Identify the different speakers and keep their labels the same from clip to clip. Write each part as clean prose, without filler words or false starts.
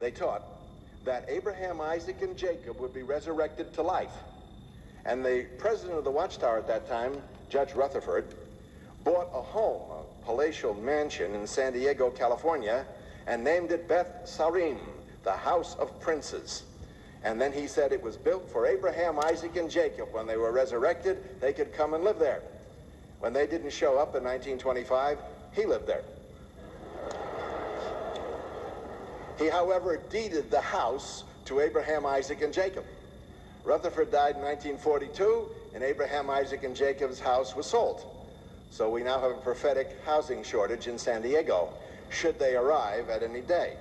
Speaker 1: They taught that Abraham, Isaac, and Jacob would be resurrected to life. And the president of the Watchtower at that time, Judge Rutherford, bought a home, a palatial mansion in San Diego, California, and named it Beth Sarim, the House of Princes. And then he said it was built for Abraham, Isaac, and Jacob. When they were resurrected, they could come and live there. When they didn't show up in 1925, he lived there. He, however, deeded the house to Abraham, Isaac, and Jacob. Rutherford died in 1942, and Abraham, Isaac, and Jacob's house was sold. So we now have a prophetic housing shortage in San Diego, should they arrive at any day.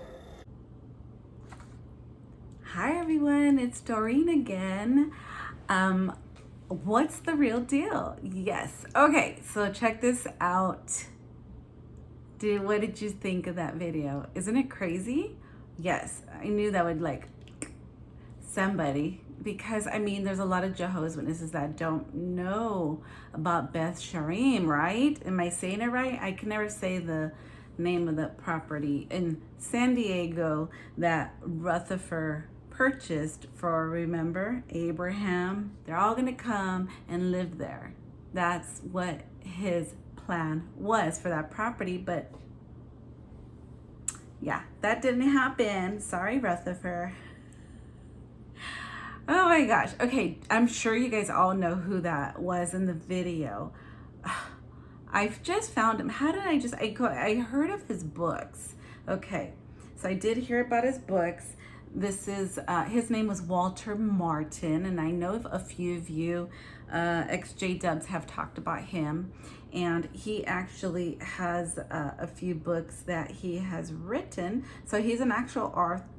Speaker 2: Hi everyone, it's Doreen again. What's the real deal? Yes. Okay, so check this out. What did you think of that video? Isn't it crazy? Yes, I knew that would like somebody, because I mean, there's a lot of Jehovah's Witnesses that don't know about Beth Sarim, right? Am I saying it right? I can never say the name of the property in San Diego that Rutherford purchased for, remember, Abraham. They're all gonna come and live there. That's what his plan was for that property, but yeah, that didn't happen. Sorry, Rutherford. Oh my gosh. Okay, I'm sure you guys all know who that was in the video. I've just found him. How did I heard of his books. Okay, so I did hear about his books. This is, his name was Walter Martin, and I know a few of you EXJWs have talked about him, and he actually has a few books that he has written. So he's an actual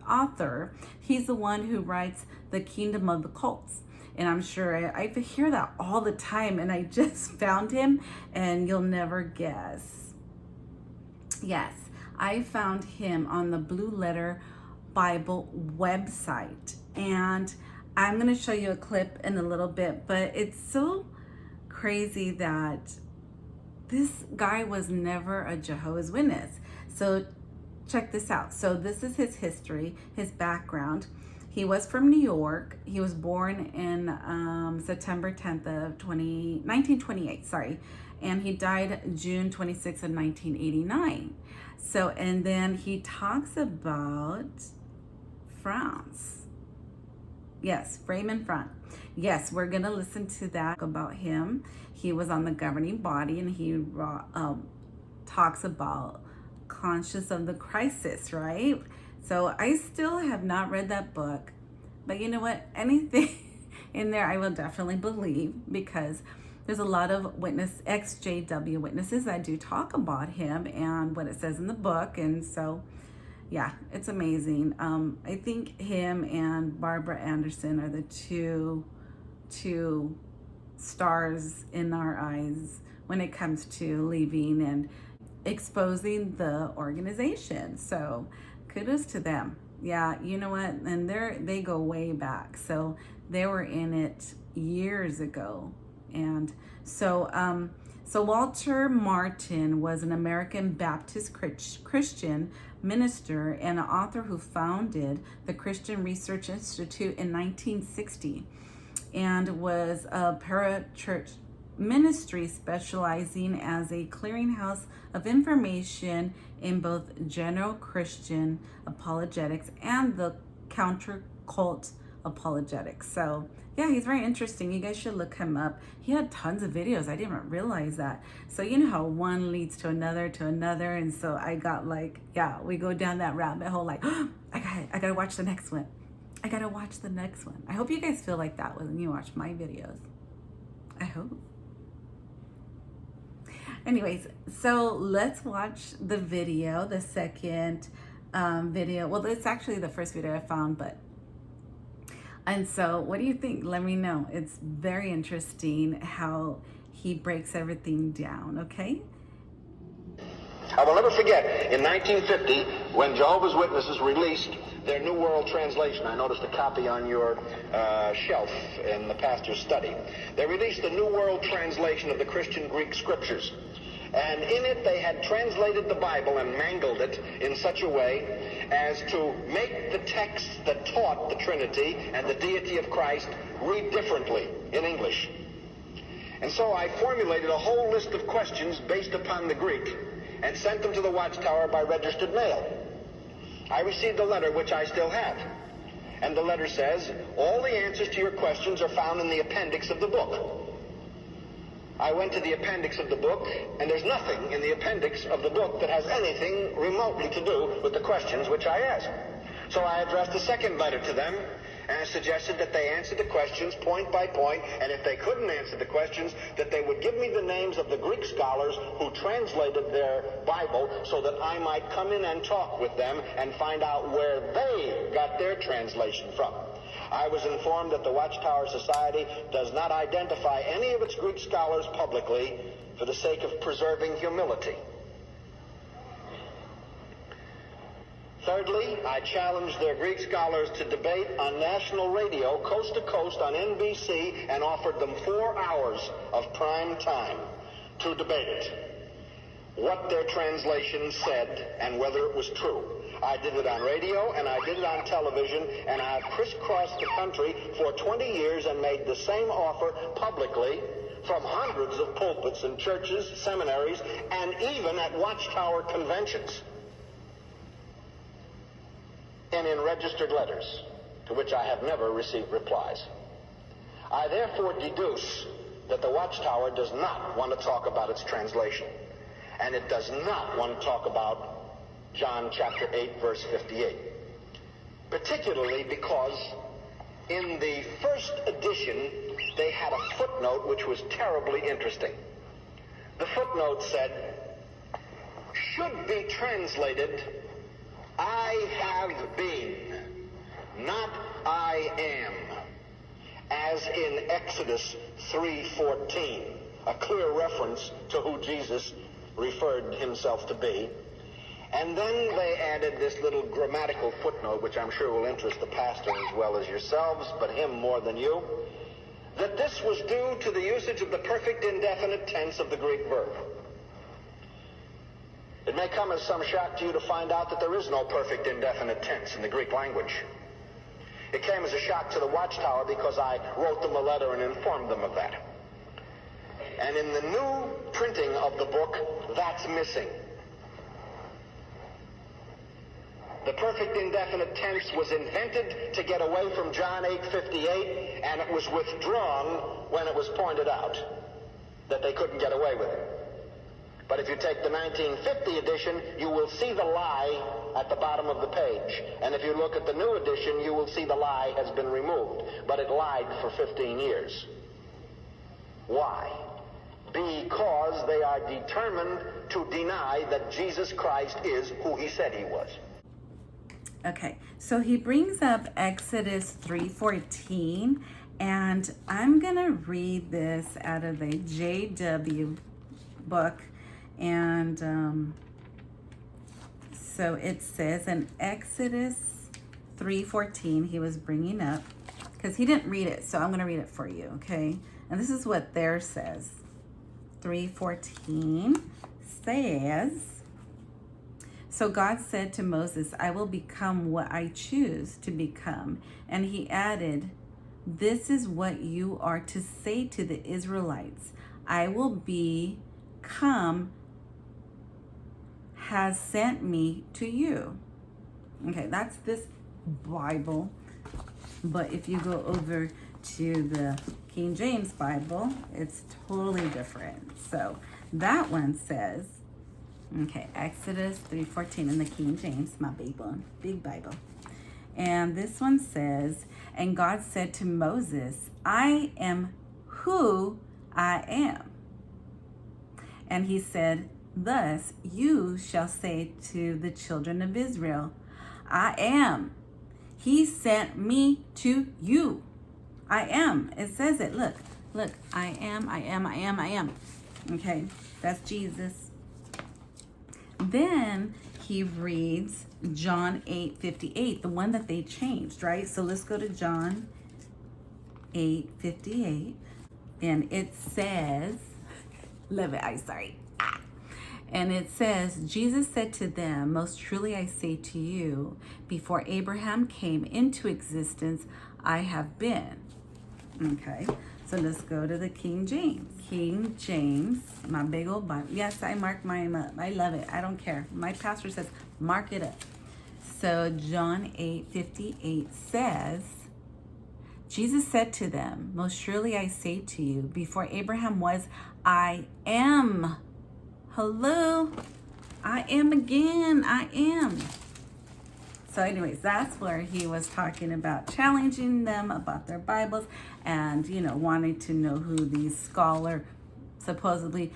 Speaker 2: author. He's the one who writes The Kingdom of the Cults. And I'm sure I hear that all the time, and I just found him, and you'll never guess. Yes, I found him on the Blue Letter Bible website, and I'm going to show you a clip in a little bit, but it's so crazy that this guy was never a Jehovah's Witness. So check this out. So this is his history, his background. He was from New York. He was born in September 10th of 1928, sorry. And he died June 26th of 1989. So, and then he talks about France. Yes, Raymond France. Yes, we're gonna listen to that about him. He was on the governing body, and he talks about conscious of the crisis, right? So I still have not read that book, but you know what? Anything in there I will definitely believe, because there's a lot of EXJW witnesses that do talk about him and what it says in the book. And so, yeah, it's amazing. I think him and Barbara Anderson are the two stars in our eyes when it comes to leaving and exposing the organization. So kudos to them. Yeah, you know what? And they go way back. So they were in it years ago. And so Walter Martin was an American Baptist Christian minister and an author who founded the Christian Research Institute in 1960, and was a parachurch ministry specializing as a clearinghouse of information in both general Christian apologetics and the counter-cult apologetics. So yeah, he's very interesting. You guys should look him up. He had tons of videos. I didn't realize that. So you know how one leads to another, and so I got like, yeah, we go down that rabbit hole like, oh, I gotta watch the next one. I gotta watch the next one. I hope you guys feel like that when you watch my videos. I hope. Anyways, so let's watch the video, the second video. Well, it's actually the first video I found, but and so what do you think? Let me know. It's very interesting how he breaks everything down, okay?
Speaker 1: I will never forget, in 1950, when Jehovah's Witnesses released their New World Translation. I noticed a copy on your shelf in the pastor's study. They released the New World Translation of the Christian Greek Scriptures. And in it they had translated the Bible and mangled it in such a way as to make the texts that taught the Trinity and the deity of Christ read differently in English. And so I formulated a whole list of questions based upon the Greek and sent them to the Watchtower by registered mail. I received a letter which I still have. And the letter says, all the answers to your questions are found in the appendix of the book. I went to the appendix of the book, and there's nothing in the appendix of the book that has anything remotely to do with the questions which I asked. So I addressed a second letter to them and suggested that they answer the questions point by point, and if they couldn't answer the questions, that they would give me the names of the Greek scholars who translated their Bible so that I might come in and talk with them and find out where they got their translation from. I was informed that the Watchtower Society does not identify any of its Greek scholars publicly for the sake of preserving humility. Thirdly, I challenged their Greek scholars to debate on national radio, coast to coast on NBC, and offered them 4 hours of prime time to debate it, what their translation said and whether it was true. I did it on radio and I did it on television, and I've crisscrossed the country for 20 years and made the same offer publicly from hundreds of pulpits in churches, seminaries, and even at Watchtower conventions, and in registered letters, to which I have never received replies. I therefore deduce that the Watchtower does not want to talk about its translation, and it does not want to talk about John chapter 8, verse 58, particularly because in the first edition they had a footnote which was terribly interesting. The footnote said, should be translated, I have been, not I am, as in Exodus 3:14, a clear reference to who Jesus referred himself to be. And then they added this little grammatical footnote, which I'm sure will interest the pastor as well as yourselves, but him more than you, that this was due to the usage of the perfect indefinite tense of the Greek verb. It may come as some shock to you to find out that there is no perfect indefinite tense in the Greek language. It came as a shock to the Watchtower because I wrote them a letter and informed them of that. And in the new printing of the book, that's missing. The perfect indefinite tense was invented to get away from John 8:58, and it was withdrawn when it was pointed out that they couldn't get away with it. But if you take the 1950 edition, you will see the lie at the bottom of the page. And if you look at the new edition, you will see the lie has been removed. But it lied for 15 years. Why? Because they are determined to deny that Jesus Christ is who he said he was.
Speaker 2: Okay, so he brings up Exodus 3:14, and I'm gonna read this out of the JW book. And so it says in Exodus 3:14, he was bringing up, because he didn't read it, so I'm gonna read it for you, okay? And this is what there says. 3:14 says, so God said to Moses, I will become what I choose to become. And he added, this is what you are to say to the Israelites. I will become has sent me to you. Okay, that's this Bible. But if you go over to the King James Bible, it's totally different. So that one says, okay, Exodus 3:14 in the King James, my big Bible. And this one says, and God said to Moses, I am who I am. And he said, thus you shall say to the children of Israel, I am. He sent me to you. I am. It says it. Look, I am. Okay, that's Jesus. Then he reads John 8:58, the one that they changed, right? So let's go to John 8:58, and it says, love it, I'm sorry. And it says, Jesus said to them, most truly I say to you, before Abraham came into existence, I have been. Okay, so let's go to the King James. King James, my big old Bible. Yes, I mark mine up. I love it. I don't care. My pastor says, mark it up. So John 8:58 says, Jesus said to them, most surely I say to you, before Abraham was, I am. Hello? I am again. I am. So anyways, that's where he was talking about challenging them about their Bibles and, wanting to know who these supposedly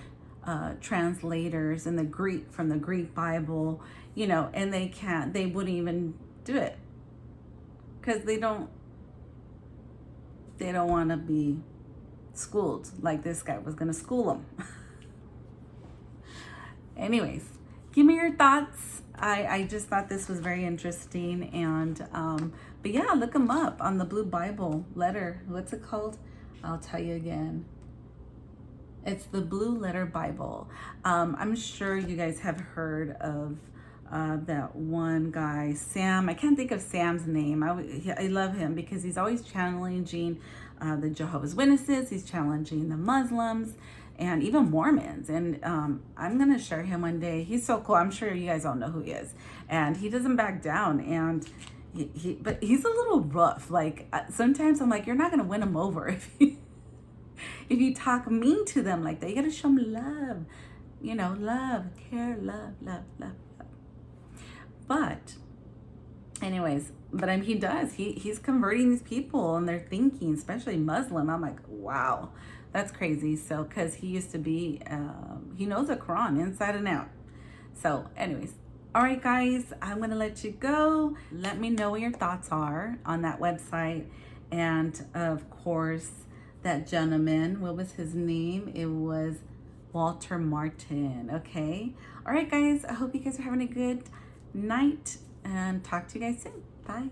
Speaker 2: translators in the Greek, from the Greek Bible, and they wouldn't even do it because they don't want to be schooled like this guy was going to school them. Anyways, give me your thoughts. I just thought this was very interesting, and but yeah, look them up on the Blue Bible letter. What's it called? I'll tell you again. It's the Blue Letter Bible. I'm sure you guys have heard of that one guy, Sam. I can't think of Sam's name. I love him because he's always challenging the Jehovah's Witnesses. He's challenging the Muslims and even Mormons. And I'm going to share him one day. He's so cool. I'm sure you guys all know who he is. And he doesn't back down. And but he's a little rough. Like sometimes I'm like, you're not going to win him over if you talk mean to them like that. You got to show them love. Love, care, love. But anyways, he does. He's converting these people and their thinking, especially Muslim. I'm like, wow. That's crazy. So, because he used to be, he knows the Quran inside and out. So, anyways. All right, guys, I'm going to let you go. Let me know what your thoughts are on that website. And, of course, that gentleman, what was his name? It was Walter Martin, okay? All right, guys, I hope you guys are having a good night. And talk to you guys soon. Bye.